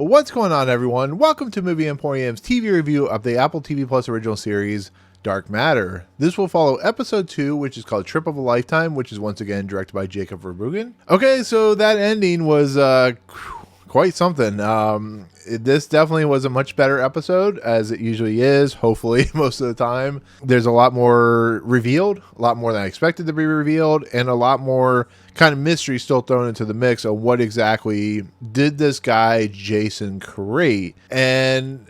What's going on, everyone? Welcome to Movie Emporium's TV review of the Apple TV Plus original series, Dark Matter. This will follow episode 2, which is called Trip of a Lifetime, which is once again directed by Jakob Verbruggen. Okay, so that ending was quite something. This definitely was a much better episode, as it usually is, hopefully, most of the time. There's a lot more revealed, a lot more than I expected to be revealed, and a lot more kind of mystery still thrown into the mix of what exactly did this guy Jason create. And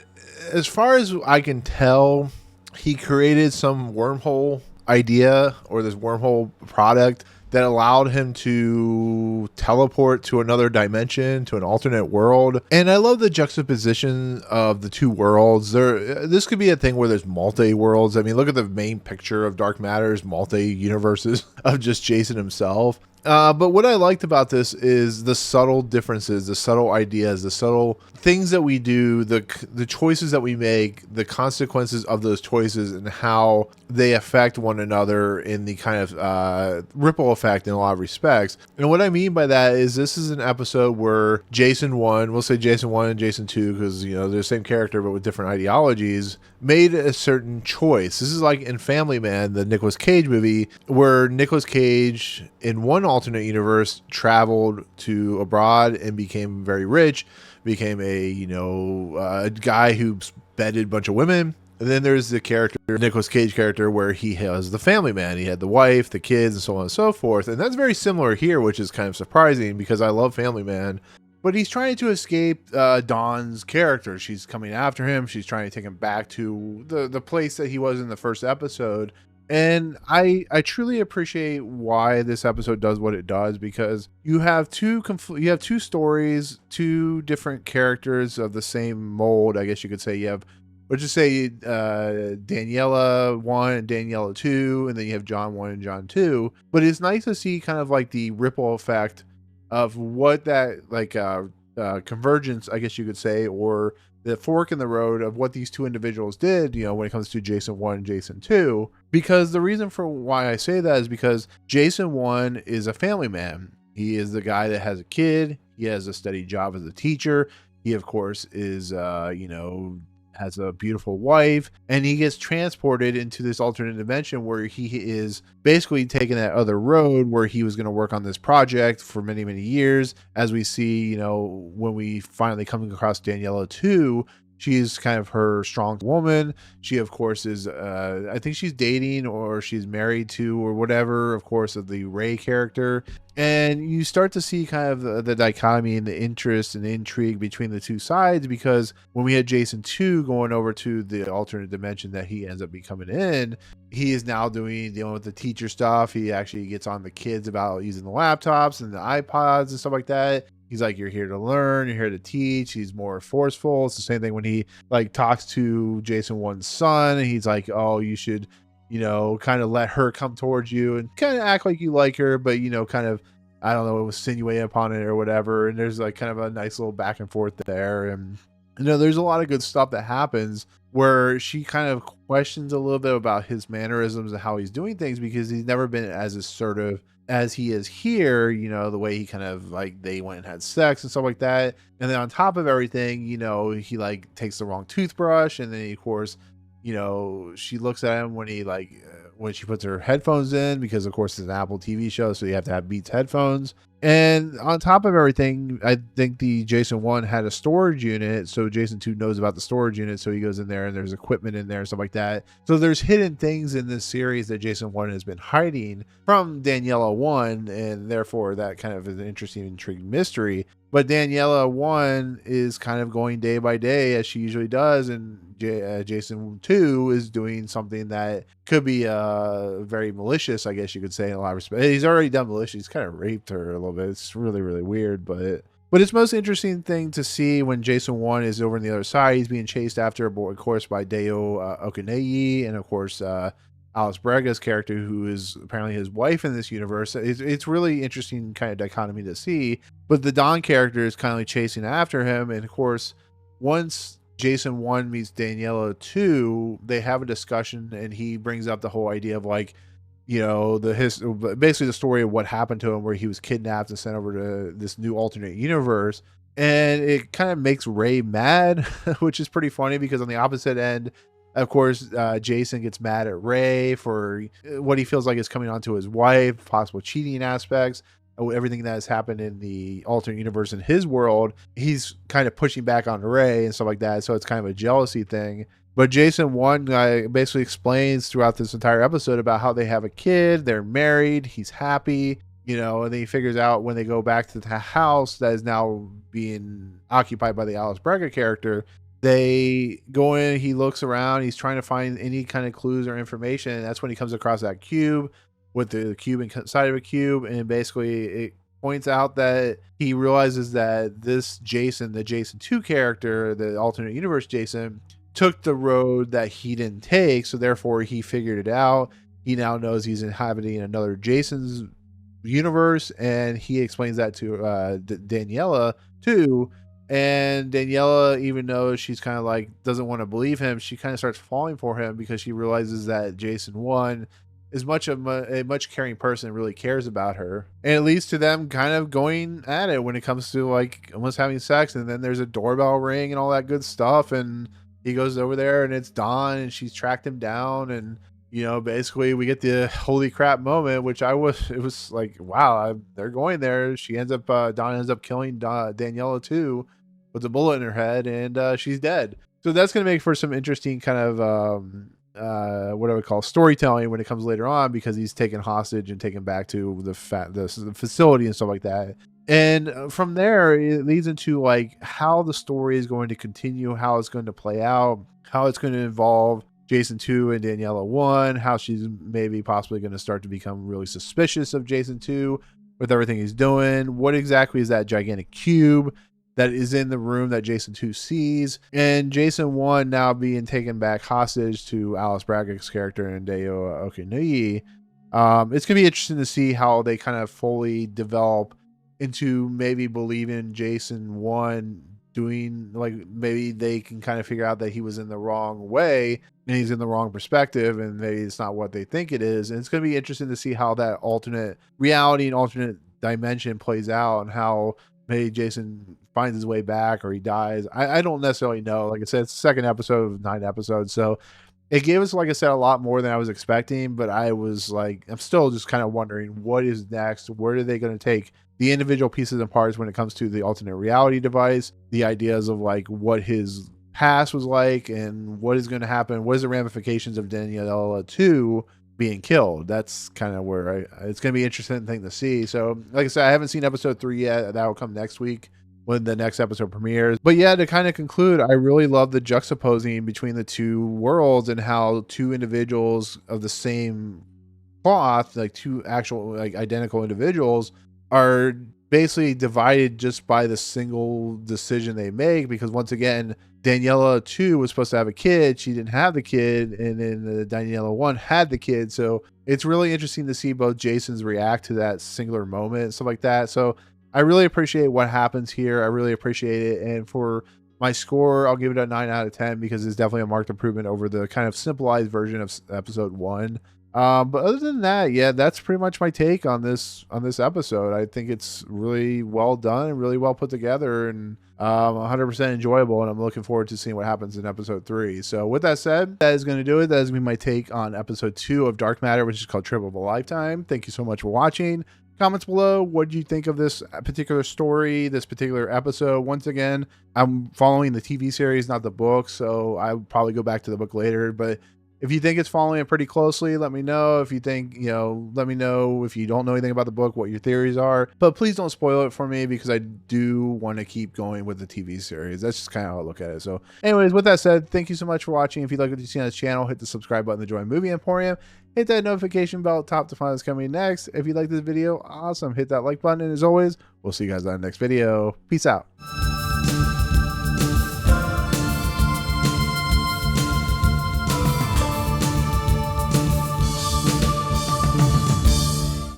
as far as I can tell, he created some wormhole idea or this wormhole product that allowed him to teleport to another dimension, to an alternate world. And I love the juxtaposition of the two worlds. This could be a thing where there's multi-worlds. I mean, look at the main picture of Dark Matter's multi-universes of just Jason himself. But what I liked about this is the subtle differences, the subtle ideas, the subtle things that we do, the choices that we make, the consequences of those choices, and how they affect one another in the kind of ripple effect in a lot of respects. And what I mean by that is this is an episode where Jason 1, we'll say Jason 1 and Jason 2, because they're the same character but with different ideologies, made a certain choice. This is like in Family Man, the Nicolas Cage movie, where Nicolas Cage in one alternate universe traveled to abroad and became very rich, became a guy who bedded a bunch of women. And then there's the character, Nicolas Cage character, where he has the family man. He had the wife, the kids, and so on and so forth. And that's very similar here, which is kind of surprising because I love Family Man. But he's trying to escape Dawn's character. She's coming after him. She's trying to take him back to the place that he was in the first episode. And I truly appreciate why this episode does what it does, because you have two stories, two different characters of the same mold, I guess you could say. You have, let's just say, Daniela 1 and Daniela 2, and then you have John 1 and John 2. But it's nice to see kind of like the ripple effect of what that convergence, I guess you could say, or the fork in the road of what these two individuals did, when it comes to Jason 1 and Jason 2. Because the reason for why I say that is because Jason 1 is a family man. He is the guy that has a kid. He has a steady job as a teacher. He, of course, is, has a beautiful wife, and he gets transported into this alternate dimension where he is basically taking that other road where he was going to work on this project for many, many years. As we see, when we finally come across Daniela 2, she's kind of her strong woman. She, of course, is, I think she's dating or she's married to or whatever, of course, of the Ray character. And you start to see kind of the dichotomy and the interest and intrigue between the two sides, because when we had Jason 2 going over to the alternate dimension that he ends up becoming in, he is now dealing with the teacher stuff. He actually gets on the kids about using the laptops and the iPods and stuff like that. He's like, you're here to learn, you're here to teach. He's more forceful. It's the same thing when he talks to Jason 1's son, and he's like, oh, you should, kind of let her come towards you and kind of act like you like her, but, kind of, I don't know, insinuate upon it or whatever. And there's kind of a nice little back and forth there. And, there's a lot of good stuff that happens where she kind of questions a little bit about his mannerisms and how he's doing things, because he's never been as assertive as he is here, the way he kind of they went and had sex and stuff like that. And then on top of everything, he takes the wrong toothbrush. And then, of course, she looks at him when he when she puts her headphones in, because of course it's an Apple TV show, so you have to have Beats headphones. And on top of everything, I think the Jason 1 had a storage unit, so Jason 2 knows about the storage unit, so he goes in there and there's equipment in there and stuff like that. So there's hidden things in this series that Jason 1 has been hiding from Daniela 1, and therefore that kind of is an interesting, intriguing mystery. But Daniela 1 is kind of going day by day as she usually does, and Jason 2 is doing something that could be very malicious, I guess you could say, in a lot of respects. He's already done malicious. He's kind of raped her a little bit. It's really, really weird, but it's most interesting thing to see when Jason 1 is over on the other side. He's being chased after, of course, by Deyo Okeniyi, and of course Alice Braga's character, who is apparently his wife in this universe. It's really interesting kind of dichotomy to see. But the Dawn character is kind of chasing after him, and of course, once Jason 1 meets Daniela 2, they have a discussion, and he brings up the whole idea of basically the story of what happened to him, where he was kidnapped and sent over to this new alternate universe. And it kind of makes Ray mad, which is pretty funny because on the opposite end, of course, Jason gets mad at Ray for what he feels like is coming onto his wife, possible cheating aspects, everything that has happened in the alternate universe in his world. He's kind of pushing back on Ray and stuff like that. So it's kind of a jealousy thing. But Jason 1 basically explains throughout this entire episode about how they have a kid, they're married, he's happy, and then he figures out when they go back to the house that is now being occupied by the Alice Braga character. They go in, he looks around, he's trying to find any kind of clues or information, and that's when he comes across that cube with the cube inside of a cube, and basically it points out that he realizes that this Jason, the Jason 2 character, the alternate universe Jason, took the road that he didn't take, so therefore he figured it out. He now knows he's inhabiting another Jason's universe, and he explains that to Daniela too. And Daniela, even though she's kind of like doesn't want to believe him, she kind of starts falling for him because she realizes that Jason 1 is a much caring person and really cares about her. And it leads to them kind of going at it when it comes to like almost having sex. And then there's a doorbell ring and all that good stuff, and he goes over there and it's Dawn, and she's tracked him down, and basically we get the holy crap moment, which it was like, wow, they're going there. She ends up, Dawn ends up killing Daniela too, with a bullet in her head, and she's dead. So that's going to make for some interesting kind of, what I would call storytelling when it comes later on, because he's taken hostage and taken back to the facility and stuff like that. And from there, it leads into like how the story is going to continue, how it's going to play out, how it's going to involve Jason 2 and Daniela 1, how she's maybe possibly going to start to become really suspicious of Jason 2 with everything he's doing. What exactly is that gigantic cube that is in the room that Jason 2 sees? And Jason 1 now being taken back hostage to Alice Braga's character and Deyo Okeniyi. It's going to be interesting to see how they kind of fully develop into maybe believing Jason 1 doing, like, maybe they can kind of figure out that he was in the wrong way and he's in the wrong perspective, and maybe it's not what they think it is. And it's going to be interesting to see how that alternate reality and alternate dimension plays out, and how maybe Jason finds his way back or he dies. I don't necessarily know. Like I said, it's the second episode of 9 episodes, so it gave us, like I said, a lot more than I was expecting. But I was like, I'm still just kind of wondering what is next. Where are they going to take the individual pieces and parts when it comes to the alternate reality device, the ideas of like what his past was like and what is going to happen, what is the ramifications of Daniela 2 being killed. That's kind of where it's going to be an interesting thing to see. So like I said, I haven't seen episode 3 yet. That will come next week when the next episode premieres. But yeah, to kind of conclude, I really love the juxtaposing between the two worlds and how two individuals of the same cloth, like two actual like identical individuals, are basically divided just by the single decision they make. Because once again, Daniela 2 was supposed to have a kid, she didn't have the kid, and then the Daniela 1 had the kid. So it's really interesting to see both Jasons react to that singular moment and stuff like that. So I really appreciate what happens here. I really appreciate it. And for my score, I'll give it a 9 out of 10 because it's definitely a marked improvement over the kind of simplified version of episode 1. But other than that, yeah, that's pretty much my take on this episode. I think it's really well done and really well put together, and 100% enjoyable, and I'm looking forward to seeing what happens in episode 3. So with that said, that is going to do it. That is going to be my take on episode 2 of Dark Matter, which is called Trip of a Lifetime. Thank you so much for watching. Comments below, what do you think of this particular story, this particular episode? Once again, I'm following the TV series, not the book, so I'll probably go back to the book later. But if you think it's following it pretty closely, let me know. If you think, let me know if you don't know anything about the book, what your theories are. But please don't spoil it for me, because I do want to keep going with the TV series. That's just kind of how I look at it. So anyways, with that said, thank you so much for watching. If you like what you see on this channel, hit the subscribe button to join Movie Emporium. Hit that notification bell at top to find out what's coming next. If you like this video, awesome. Hit that like button. And as always, we'll see you guys on the next video. Peace out.